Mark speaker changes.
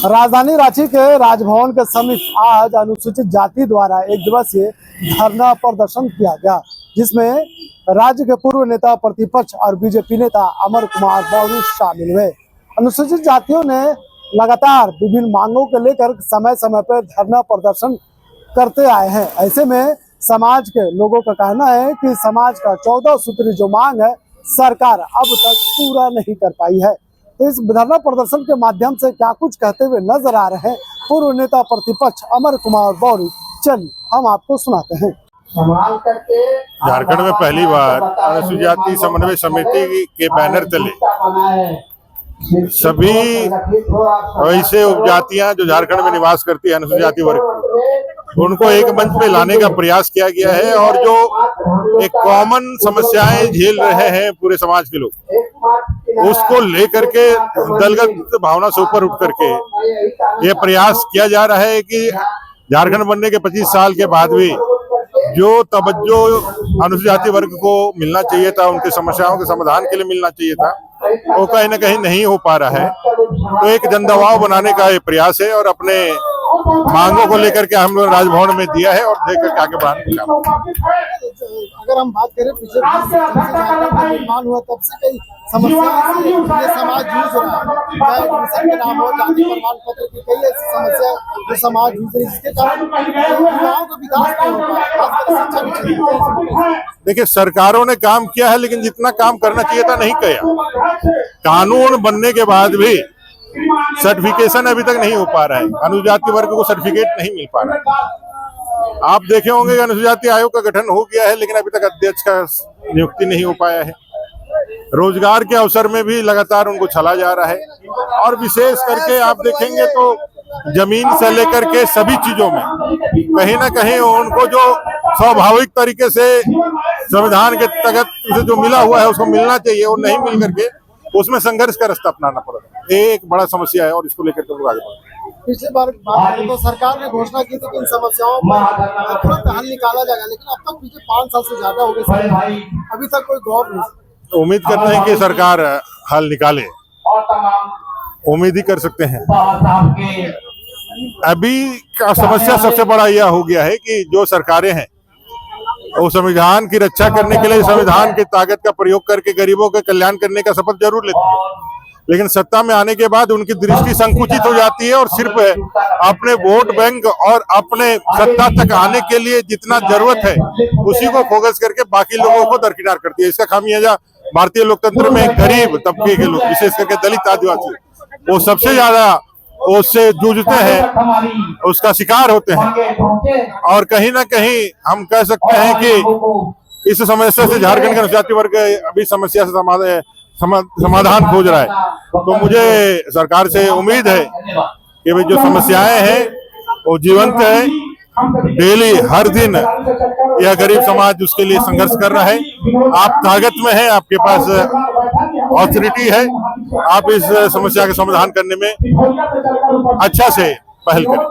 Speaker 1: राजधानी रांची के राजभवन के समीप आज अनुसूचित जाति द्वारा एक दिवसीय धरना प्रदर्शन किया गया, जिसमें राज्य के पूर्व नेता प्रतिपक्ष और बीजेपी नेता अमर कुमार बौरी शामिल हुए। अनुसूचित जातियों ने लगातार विभिन्न मांगों को लेकर समय समय पर धरना प्रदर्शन करते आए हैं। ऐसे में समाज के लोगों का कहना है कि समाज का 14 सूत्री जो मांग है सरकार अब तक पूरा नहीं कर पाई है। तो इस धरना प्रदर्शन के माध्यम से क्या कुछ कहते हुए नजर आ रहे हैं पूर्व नेता प्रतिपक्ष अमर कुमार बौरी, चलिए हम आपको सुनाते हैं।
Speaker 2: झारखंड में पहली बार अनुसूचित जाति समन्वय समिति के बैनर तले सभी ऐसे उपजातियां जो झारखंड में निवास करती है अनुसूचित जाति वर्ग, उनको एक मंच पे लाने का प्रयास किया गया है। और जो एक कॉमन समस्याएं झेल रहे हैं पूरे समाज के लोग, उसको लेकर के दलगत भावना से ऊपर उठ करके ये प्रयास किया जा रहा है कि झारखंड बनने के 25 साल के बाद भी जो तवज्जो अनुसूचित जाति वर्ग को मिलना चाहिए था, उनकी समस्याओं के समाधान के लिए मिलना चाहिए था, वो कहीं न कहीं नहीं हो पा रहा है। तो एक जनदबाव बनाने का ये प्रयास है और अपने मांगों को लेकर के हम लोग राजभवन में दिया है और देख करके आगे बढ़ाने का।
Speaker 1: अगर हम बात करें पिछले निर्माण हुआ तब से कई समस्याएं से ये समाज जूझ रहा है, एडमिशन के नाम हो, जाति प्रमाण पत्र की कई ऐसी समस्या जो समाज जूझ रही है, जिसके कारण युवाओं का विकास नहीं हो पा रहा।
Speaker 2: देखिए, सरकारों ने काम किया है, लेकिन जितना काम करना चाहिए था नहीं किया। कानून बनने के बाद भी सर्टिफिकेशन अभी तक नहीं हो पा रहा है, अनुसूचित जाति वर्ग को सर्टिफिकेट नहीं मिल पा रहा है। आप देखे होंगे कि अनुसूचित जाति आयोग का गठन हो गया है, लेकिन अभी तक अध्यक्ष का नियुक्ति नहीं हो पाया है। रोजगार के अवसर में भी लगातार उनको छला जा रहा है और विशेष करके आप देखेंगे तो जमीन से लेकर के सभी चीजों में कहीं ना कहीं उनको जो स्वाभाविक तरीके से संविधान के तहत जो मिला हुआ है उसको मिलना चाहिए, और नहीं मिल करके उसमें संघर्ष का रास्ता अपनाना पड़ रहा है। ये एक बड़ा समस्या है और इसको लेकर के लोग आगे बढ़ रहे हैं।
Speaker 1: पिछले बार तो सरकार ने घोषणा की थी कि इन समस्याओं पर तुरंत हल निकाला जाएगा, लेकिन अब तक पिछले 5 साल से ज्यादा हो गए, अभी तक कोई गौर नहीं।
Speaker 2: उम्मीद करते हैं कि सरकार हल निकाले, उम्मीद ही कर सकते हैं। अभी का समस्या सबसे बड़ा यह हो गया है कि जो सरकारें हैं वो संविधान की रक्षा करने के लिए संविधान की ताकत का प्रयोग करके गरीबों के कल्याण करने का शपथ जरूर लेती है, लेकिन सत्ता में आने के बाद उनकी दृष्टि संकुचित हो जाती है और सिर्फ अपने वोट बैंक और अपने सत्ता तक आने के लिए जितना जरूरत है उसी को फोकस करके बाकी लोगों को दरकिनार करती है। इसका खामियाजा भारतीय लोकतंत्र में गरीब तबके के लोग, विशेष करके दलित आदिवासी, वो सबसे ज्यादा उससे जूझते हैं, उसका शिकार होते हैं। और कहीं ना कहीं हम कह सकते हैं कि इस समस्या से झारखंड के अनुसूचित जाति वर्ग अभी समस्या से समाधान खोज रहा है। तो मुझे सरकार से उम्मीद है कि भाई जो समस्याएं हैं वो जीवंत है, डेली हर दिन यह गरीब समाज उसके लिए संघर्ष कर रहा है। आप ताकत में हैं, आपके पास ऑथोरिटी है, आप इस समस्या के समाधान करने में अच्छा से पहल करें।